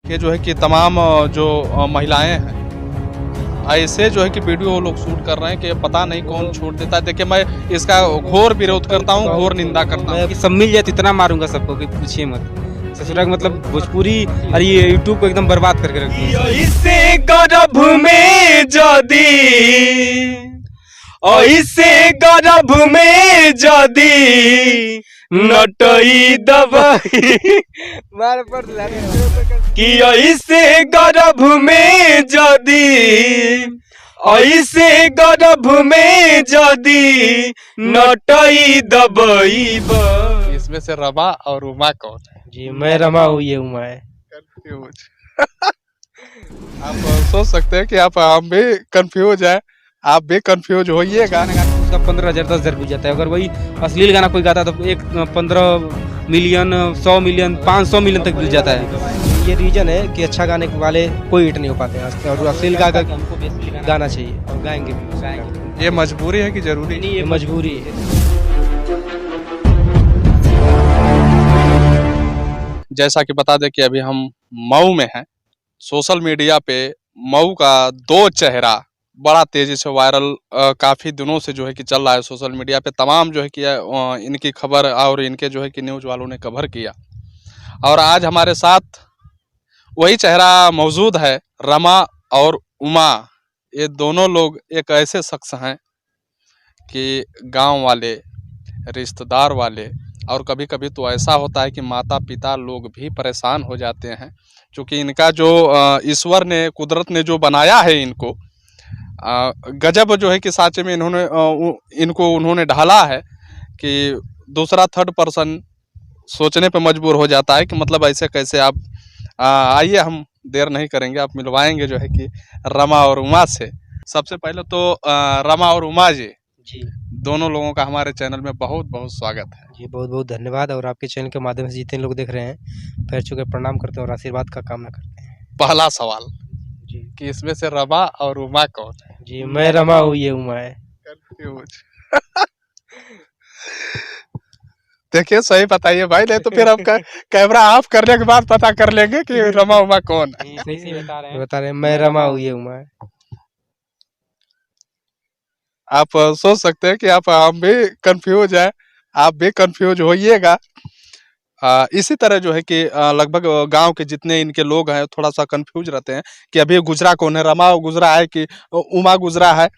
ये जो है कि तमाम जो महिलाएं हैं ऐसे जो है कि वीडियो वो लोग शूट कर रहे हैं कि पता नहीं कौन छूट देता है। देखिए मैं इसका घोर विरोध करता हूँ, घोर निंदा करता हूँ। मैं सब मिल जाए तो इतना मारूंगा सबको कि पूछिए मत। ससुरा का मतलब भोजपुरी और ये यूट्यूब को एकदम बर्बाद करके रख दिया। इससे गर्भ में जदी ऐसे गर्भ में जदी नटई दबाई कि ऐसे गर्भ में जदी ऐसे गर्भ में जदी नटई दबाई। इसमें से रमा और उमा कौन है? जी मैं रमा हूँ, ये उमा है। आप सोच सकते हैं कि हम भी कंफ्यूज है, आप भी कंफ्यूज होइएगा। उसका 15,000 10,000 भी जाता है। अगर वही अश्लील गाना कोई गाता है तो एक 15 मिलियन 100 मिलियन 500 मिलियन तक मिल जाता है। ये रीजन है कि अच्छा गाने वाले कोई हिट नहीं हो पाते हैं और अश्लील गाना चाहिए और गाएंगे भी। ये मजबूरी है कि जरूरी नहीं, ये मजबूरी है। जैसा कि बता दें कि अभी हम मऊ में हैं। सोशल मीडिया पे मऊ का दो चेहरा बड़ा तेजी से वायरल काफ़ी दिनों से जो है कि चल रहा है सोशल मीडिया पे। तमाम जो है कि इनकी खबर और इनके जो है कि न्यूज़ वालों ने कवर किया और आज हमारे साथ वही चेहरा मौजूद है, रमा और उमा। ये दोनों लोग एक ऐसे शख्स हैं कि गांव वाले, रिश्तेदार वाले और कभी कभी तो ऐसा होता है कि माता पिता लोग भी परेशान हो जाते हैं, क्योंकि इनका जो ईश्वर ने, कुदरत ने जो बनाया है इनको गजब जो है कि साचे में उन्होंने ढाला है कि दूसरा थर्ड पर्सन सोचने पे मजबूर हो जाता है कि मतलब ऐसे कैसे आप। आइए हम देर नहीं करेंगे, आप मिलवाएंगे जो है कि रमा और उमा से। सबसे पहले तो रमा और उमा जी दोनों लोगों का हमारे चैनल में बहुत बहुत स्वागत है। जी बहुत बहुत धन्यवाद। और आपके चैनल के माध्यम से जितने लोग देख रहे हैं पैर छू के प्रणाम करते हैं और आशीर्वाद का कामना करते हैं। पहला सवाल जी कि इसमें से रमा और उमा कौन है? जी मैं रमा हूँ, ये उमा है। देखिए सही बताइए भाई, नहीं तो फिर हम कैमरा ऑफ करने के बाद पता कर लेंगे कि रमा उमा कौन है। सही बता रहे हैं, मैं रमा हूँ, ये उमा है। आप सोच सकते हैं कि हम भी कंफ्यूज है, आप भी कंफ्यूज होइएगा। इसी तरह जो है कि लगभग गांव के जितने इनके लोग हैं थोड़ा सा कंफ्यूज रहते हैं कि अभी गुजरा कौन है, रमा गुजरा है कि उमा गुजरा है।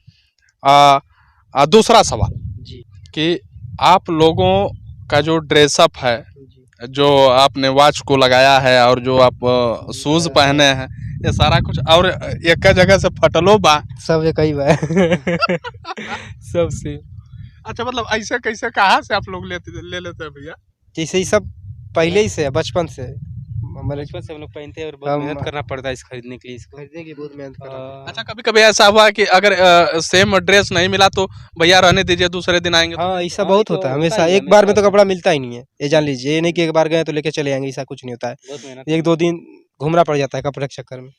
दूसरा सवाल जी कि आप लोगों का जो ड्रेसअप है, जो आपने वॉच को लगाया है और जो आप शूज पहने हैं, ये सारा कुछ और एक जगह से फटलो बा सब एक ही बा सबसे। अच्छा, मतलब ऐसे कैसे कहाँ से आप लोग ले लेते हैं भैया? जैसे ही सब पहले ही से है, बचपन से बचपन से हम लोग पहनते हैं और बहुत मेहनत करना पड़ता है इस खरीदने के लिए। इसको खरीदने की बहुत मेहनत करना। अच्छा, कभी कभी ऐसा हुआ कि अगर सेम ड्रेस नहीं मिला तो भैया रहने दीजिए, दूसरे दिन आएंगे? हाँ ऐसा बहुत होता है हमेशा। एक बार में तो कपड़ा मिलता ही नहीं है, ये जान लीजिए। ये नहीं कि एक बार गए तो लेके चले आएंगे, ऐसा कुछ नहीं होता है। 1-2 दिन घूमना पड़ जाता है कपड़े के चक्कर में,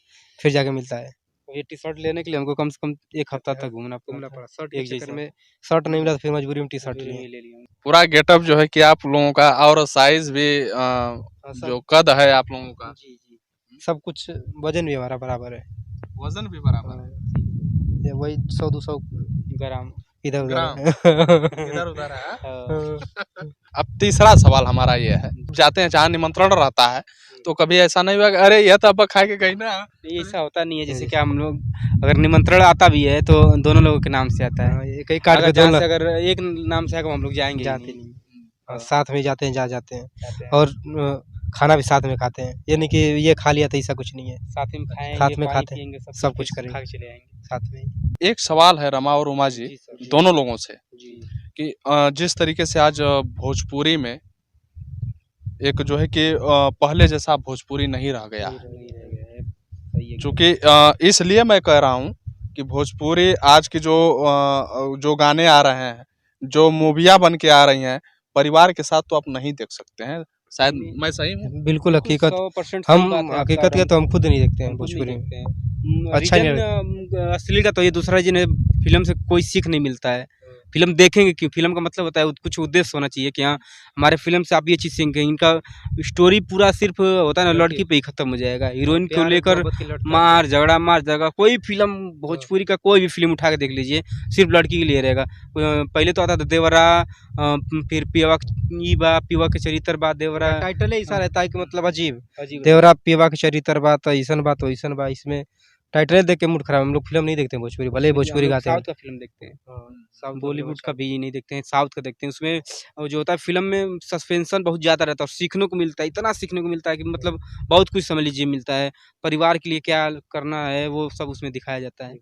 फिर जाके मिलता है। ये टी शर्ट लेने के लिए हमको कम से कम 1 हफ्ता तक घूमना पड़ा। शर्ट एक चक्कर में शर्ट नहीं मिला तो फिर मजबूरी में टी शर्ट ले लिया। पूरा गेटअप जो है कि आप लोगों का और साइज भी जो कद है आप लोगों का, जी सब कुछ। वजन भी हमारा बराबर है। वजन भी बराबर है, ये वही 100-200 ग्राम इधर ग्राम उधर इधर उधर है। अब तीसरा सवाल हमारा ये है, जाते हैं जहाँ निमंत्रण रहता है तो कभी ऐसा नहीं हुआ कि अरे यह तो अब खा के गई ना? ऐसा होता नहीं है। जैसे कि हम लोग अगर निमंत्रण आता भी है तो दोनों लोगों के नाम से आता है। कई कार्ड पे दोनों अगर एक नाम से आएगा हम लोग जाएंगे, जाते नहीं, साथ में जाते हैं, जाते हैं और खाना भी साथ में खाते हैं। ये नहीं कि ये खा लिया तो ऐसा कुछ नहीं है, साथ में खाएंगे, साथ में खाते हैं, सब कुछ करेंगे, चले आएंगे साथ में। एक सवाल है रमा और उमा जी दोनों लोगों से कि जिस तरीके से आज भोजपुरी में एक जो है कि पहले जैसा भोजपुरी नहीं रह गया है, क्योंकि इसलिए मैं कह रहा हूँ कि भोजपुरी आज की जो गाने आ रहे हैं, जो मूवियाँ बन के आ रही हैं, परिवार के साथ तो आप नहीं देख सकते हैं। शायद मैं सही हूँ? बिल्कुल हकीकत। हम हकीकत के तो हम खुद नहीं देखते हैं भोजपुरी में। अच्छा नहीं, अश्लील का तो ये दूसरा जिन्हें फिल्म से कोई सीख नहीं मिलता है। फिल्म देखेंगे क्यों? फिल्म का मतलब होता है कुछ उद्देश्य होना चाहिए कि हाँ हमारे फिल्म से आप ये चीज़ सीखेंगे। इनका स्टोरी पूरा सिर्फ होता है ना लड़की पे ही खत्म हो जाएगा, हीरोइन को लेकर मार झगड़ा। कोई फिल्म भोजपुरी का कोई भी फिल्म उठा के देख लीजिए, सिर्फ लड़की के लिए रहेगा। पहले तो आता था देवरा, फिर पीवा के चरित्र बा देवरा, टाइटल ही ऐसा रहता है कि मतलब अजीब अजीब देवरा पीवा के चरित्र बात ऐसन बात वैसन बा। इसमें टाइटल देख के मूड खराब। हम लोग फिल्म नहीं देखते हैं भोजपुरी, भले ही भोजपुरी गाते हैं। साउथ का फिल्म देखते हैं, साउथ बॉलीवुड का भी नहीं देखते हैं, साउथ का देखते हैं। उसमें जो होता है फिल्म में सस्पेंशन बहुत ज़्यादा रहता है और सीखने को मिलता है, इतना सीखने को मिलता है कि मतलब बहुत कुछ समझ लीजिए मिलता है। परिवार के लिए क्या करना है वो सब उसमें दिखाया जाता है।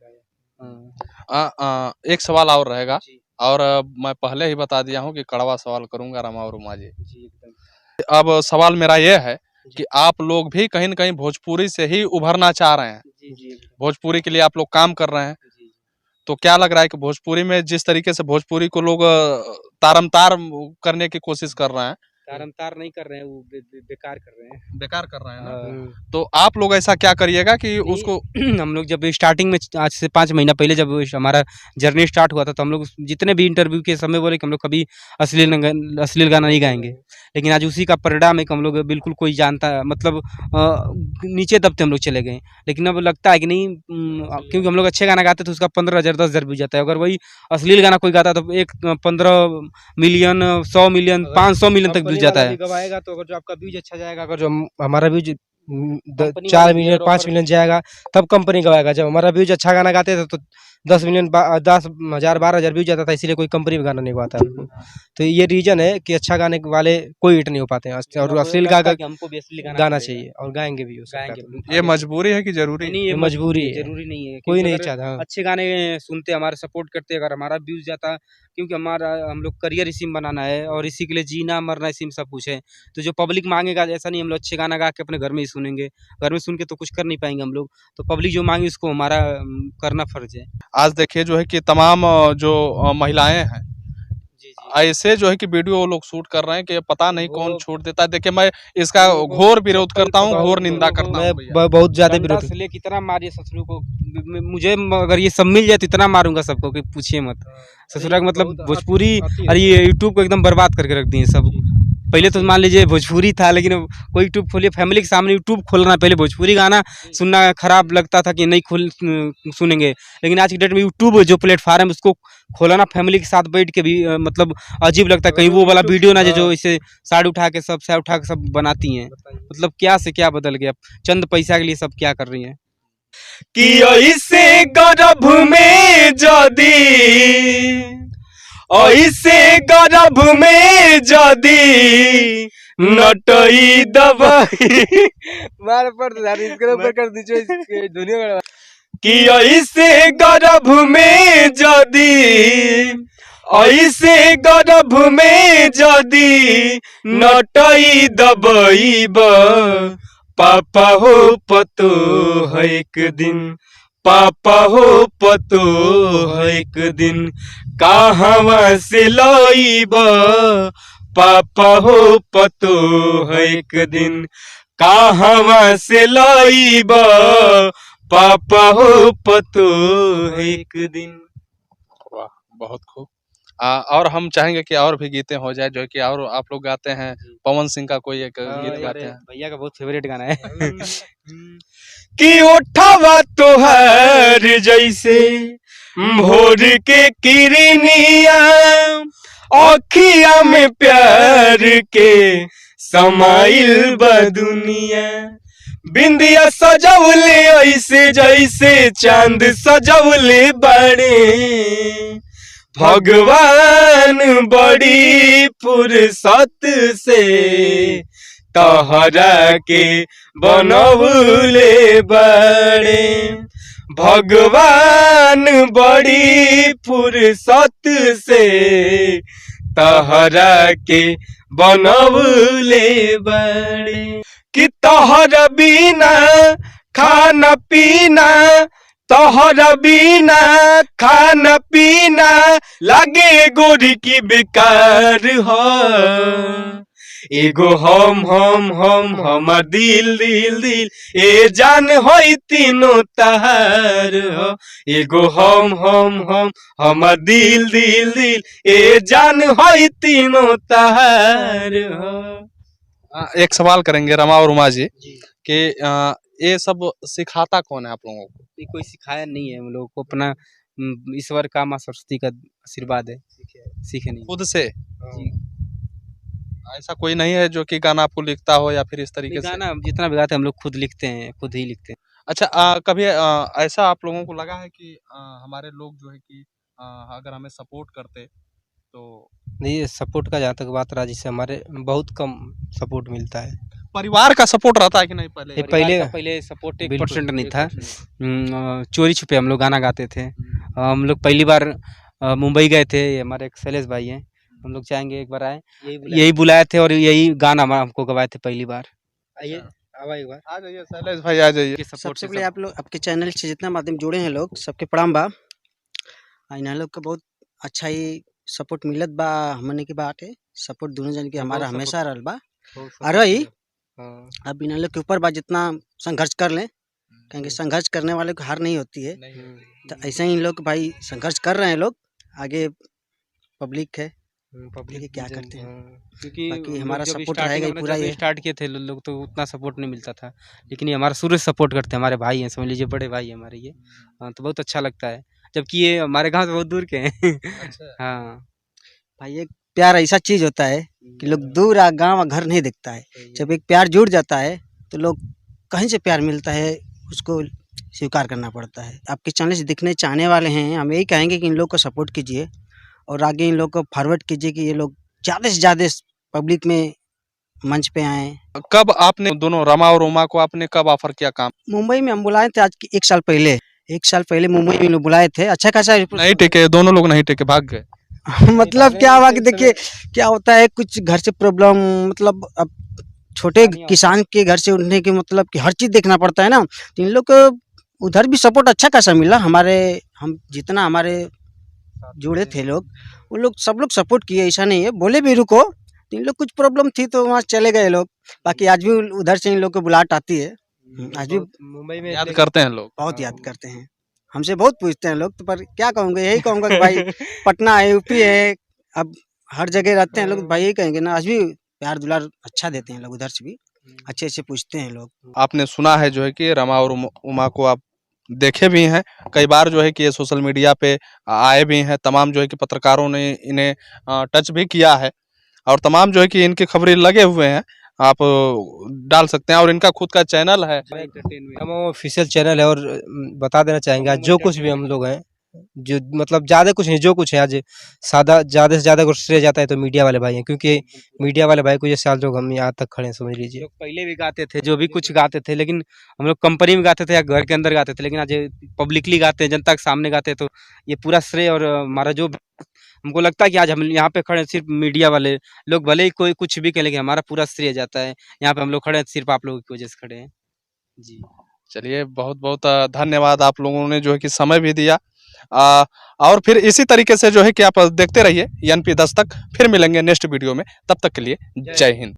एक सवाल और रहेगा, जी और मैं पहले ही बता दिया हूँ कि कड़वा सवाल करूंगा रमा और उमा जी। जी एकदम। अब सवाल मेरा ये है कि आप लोग भी कहीं न कहीं भोजपुरी से ही उभरना चाह रहे हैं, जी जी भोजपुरी के लिए आप लोग काम कर रहे हैं, जी। तो क्या लग रहा है कि भोजपुरी में जिस तरीके से भोजपुरी को लोग तारमतार करने की कोशिश कर रहे हैं, तारमतार नहीं कर रहे हैं, वो बेकार कर रहे हैं। बेकार कर रहे हैं ना, हाँ। तो आप लोग ऐसा क्या करिएगा कि नहीं, उसको हम लोग जब स्टार्टिंग में आज से 5 महीना पहले जब हमारा जर्नी स्टार्ट हुआ था तो हम लोग जितने भी इंटरव्यू के समय बोले कि हम लोग कभी अश्लील गाना नहीं गाएंगे, लेकिन आज उसी का परिणाम है कि हम लोग बिल्कुल कोई जानता मतलब नीचे दबते हम लोग चले गए। लेकिन अब लगता है कि नहीं, क्योंकि हम लोग अच्छे गाना गाते तो उसका 15,000 10,000 भी जाता है। अगर वही अश्लील गाना कोई गाता तो 15 मिलियन 100 मिलियन 500 मिलियन तक व्यूज जाता है। गवाएगा तो अगर जो आपका व्यूज अच्छा जाएगा, अगर जो हमारा व्यूज 4 मिलियन 5 मिलियन जाएगा तब कंपनी गवाएगा। जब हमारा व्यूज अच्छा गाना गाते थे तो 10 मिलियन 10,000 12,000 व्यूज जाता था, इसीलिए कोई कंपनी भी गाना नहीं गाता। तो ये रीजन है कि अच्छा गाने वाले कोई हिट नहीं हो पाते हैं, और अश्लील हमको भी अश्लील गाना चाहिए और गाएंगे भी ये मजबूरी है कि जरूरी? नहीं, ये मजबूरी है, जरूरी नहीं है। कोई क्योंकि नहीं अगर चाहता। हाँ। अच्छे गाने सुनते हमारे सपोर्ट करते, अगर हमारा व्यूज जाता, क्योंकि हम लोग करियर इसी में बनाना है और इसी के लिए जीना मरना इसी में सब कुछ है। तो जो पब्लिक मांगेगा, ऐसा नहीं हम लोग अच्छे गाना गा के अपने घर में ही सुनेंगे, घर में सुन के तो कुछ कर नहीं पाएंगे हम लोग। तो पब्लिक जो मांगे उसको हमारा करना फर्ज है। आज देखिए जो है कि तमाम जो महिलाएं हैं, जी ऐसे जो है कि वीडियो वो लोग शूट कर रहे हैं कि पता नहीं कौन छोड़ देता है। देखिए मैं इसका घोर विरोध करता हूँ, घोर निंदा करता हूँ भैया। बहुत ज्यादा डंडा विरोध। से लेके इतना मारिए ससुर को, मुझे अगर ये सब मिल जाए तो इतना मारूंगा सबको कि पूछिए मत। ससुरा का मतलब भोजपुरी और ये यूट्यूब को एकदम बर्बाद करके रख दिए सब। पहले तो मान लीजिए भोजपुरी था, लेकिन अब कोई यूट्यूब खोलिए, फैमिली के सामने यूट्यूब खोलना, पहले भोजपुरी गाना सुनना खराब लगता था कि नहीं सुनेंगे, लेकिन आज की डेट में यूट्यूब जो प्लेटफार्म है उसको खोलना फैमिली के साथ बैठ के भी मतलब अजीब लगता है। कहीं वो वाला वीडियो ना जो इसे साड़ी उठा के सब बनाती हैं, मतलब क्या से क्या बदल गया, चंद पैसा के लिए सब क्या कर रही हैं। कि ऐसे गर्भ में जदी नटई दबाई मार पर कर दीजिए दुनिया कि ऐसे गर्भ में जदी नटई दबईब पापा हो पतो है एक दिन, पापा हो पतो है एक दिन, कहवा से लईब पापा हो पतो है एक दिन, कहवा से लईब पापा हो पतो है एक दिन। वाह, बहुत खूब। और हम चाहेंगे कि और भी गीतें हो जाए, जो है कि और आप लोग गाते हैं। पवन सिंह का कोई एक गीत गाते हैं। भैया का बहुत फेवरेट गाना है। कि उठावा तोहर जैसे भोर के किरनिया, अखिया में प्यार के समाइल बदुनिया, बिंदिया सजौले ऐसे जैसे चांद सजौले बड़े, भगवान बड़ी फुर्सत से तहरा के बनौले बड़े, भगवान बड़ी फुर्सत से तहरा के बनौले बड़े, कि तहरा बिना खाना पीना, तोहरा बिना खाना पीना लागे गोरी की बेकार हो, एगो हम हमर दिल दिल दिल ए जान होई तीनों तहार हो एगो हम हमर दिल दिल दिल ए जान होई तीनों तहार हो। एक सवाल करेंगे रमा और उमा जी कि ये सब सिखाता कौन है आप लोगों को? ये कोई सिखाया नहीं है हम लोगों को, अपना ईश्वर का, माँ सरस्वती का आशीर्वाद है, सीखे नहीं। खुद से? जी। ऐसा कोई नहीं है जो कि गाना आपको लिखता हो या फिर इस तरीके से? गाना जितना भी गाते हैं हम लोग खुद लिखते हैं, खुद ही लिखते हैं। अच्छा, कभी ऐसा आप लोगों को लगा है कि हमारे लोग जो है कि अगर हमें सपोर्ट करते तो? नहीं, सपोर्ट का जहाँ तक बात रहा, जिससे हमारे बहुत कम सपोर्ट मिलता है। परिवार का सपोर्ट रहता है कि नहीं? पहले पहले सपोर्ट 1% नहीं 1% था। चोरी छुपे हम लोग गाना गाते थे। हम लोग पहली बार मुंबई गए थे, हमारे एक शैलेश भाई हैं, हम लोग चाहेंगे एक बार आए, यही बुलाए थे और यही गाना हमको गवाए थे पहली बार। आइए, एक बार आ जाइए शैलेश भाई, आ जाइए। सबसे पहले आप लोग आपके चैनल से जितना माध्यम जुड़े हैं लोग, सबके प्रणाम बा। इन लोग के बहुत अच्छा ही सपोर्ट मिलत बा, हमने के बात है सपोर्ट दोनों जन के हमारा हमेशा रहल बा। और अब इन लोग के ऊपर बा जितना संघर्ष कर लें, क्योंकि संघर्ष करने वाले को हार नहीं होती है। तो ऐसे ही इन लोग भाई संघर्ष कर रहे हैं लोग, आगे पब्लिक है, पब्लिक क्या करते हैं, क्योंकि बाकी हमारा सपोर्ट रहेगा पूरा। ये स्टार्ट किए थे लोग तो उतना सपोर्ट नहीं मिलता था, लेकिन ये हमारा शुरू से सपोर्ट करते हैं, हमारे भाई हैं, समझ लीजिए बड़े भाई हैं हमारे ये। तो बहुत अच्छा लगता है, जबकि ये हमारे गांव से बहुत दूर के हैं। हाँ भाई, एक प्यार ऐसा चीज होता है कि लोग दूर गांव घर नहीं देखता है। जब एक प्यार जुड़ जाता है तो लोग कहीं से प्यार मिलता है उसको स्वीकार करना पड़ता है। आपके चैनल से दिखने चाहने वाले हैं, हम यही कहेंगे कि इन लोग को सपोर्ट कीजिए और आगे इन लोग को फॉरवर्ड कीजिए कि ये लोग ज़्यादा से ज़्यादा पब्लिक में मंच पे आए। कब आपने दोनों रमा और उमा को आपने कब ऑफर किया काम? मुंबई में हम बुलाए थे आज 1 साल पहले, 1 साल पहले मुंबई में लोग बुलाए थे। अच्छा खासा नहीं टिके, दोनों लोग नहीं टिके, भाग गए। मतलब क्या हुआ कि देखिए क्या होता है, कुछ घर से प्रॉब्लम, मतलब अब छोटे किसान के घर से उठने के मतलब कि हर चीज़ देखना पड़ता है ना। तो इन लोग को उधर भी सपोर्ट अच्छा खासा मिला। हम जितना हमारे जुड़े थे लोग, वो लोग सब लोग सपोर्ट किए, ऐसा नहीं है, बोले भी रुको। तो इन लोग कुछ प्रॉब्लम थी तो वहाँ चले गए लोग। बाकी आज भी उधर से इन लोग को बुलाहट आती है, आज भी मुंबई में याद करते हैं लोग, बहुत याद करते हैं, हमसे बहुत पूछते हैं लोग। तो पर क्या कहूँगा, यही कहूँगा कि भाई पटना है, यूपी है, अब हर जगह रहते हैं लोग, भाई यही कहेंगे ना, आज भी प्यार दुलार अच्छा देते हैं लोग, उधर से भी अच्छे से पूछते हैं लोग। आपने सुना है जो है कि रमा और उमा को आप देखे भी हैं कई बार, जो है कि ये सोशल मीडिया पे आए भी हैं, तमाम जो है कि पत्रकारों ने इन्हें टच भी किया है और तमाम जो है कि इनकी खबरें लगे हुए हैं, आप डाल सकते हैं। और इनका खुद का चैनल है, हम ऑफिशियल चैनल है। और बता देना चाहेंगे, आज जो कुछ भी हम लोग हैं, जो मतलब ज्यादा कुछ नहीं, जो कुछ है आज सादा ज्यादा से ज्यादा कुछ श्रेय जाता है तो मीडिया वाले भाई हैं, क्योंकि मीडिया वाले भाई को ये साल लोग हम यहाँ तक खड़े हैं, समझ लीजिए। लोग पहले भी गाते थे, जो भी कुछ गाते थे, लेकिन हम लोग कंपनी में गाते थे या घर के अंदर गाते थे, लेकिन आज पब्लिकली गाते हैं, जनता के सामने गाते हैं। तो ये पूरा श्रेय और हमारा जो हमको लगता है कि आज हम यहाँ पे खड़े सिर्फ मीडिया वाले लोग, भले ही कोई कुछ भी कहे, लेकिन हमारा पूरा श्रेय जाता है। यहाँ पे हम लोग खड़े हैं सिर्फ आप लोगों की वजह से खड़े हैं जी। चलिए, बहुत बहुत धन्यवाद, आप लोगों ने जो है कि समय भी दिया। और फिर इसी तरीके से जो है कि आप देखते रहिए NP 10 तक। फिर मिलेंगे नेक्स्ट वीडियो में, तब तक के लिए जय हिंद।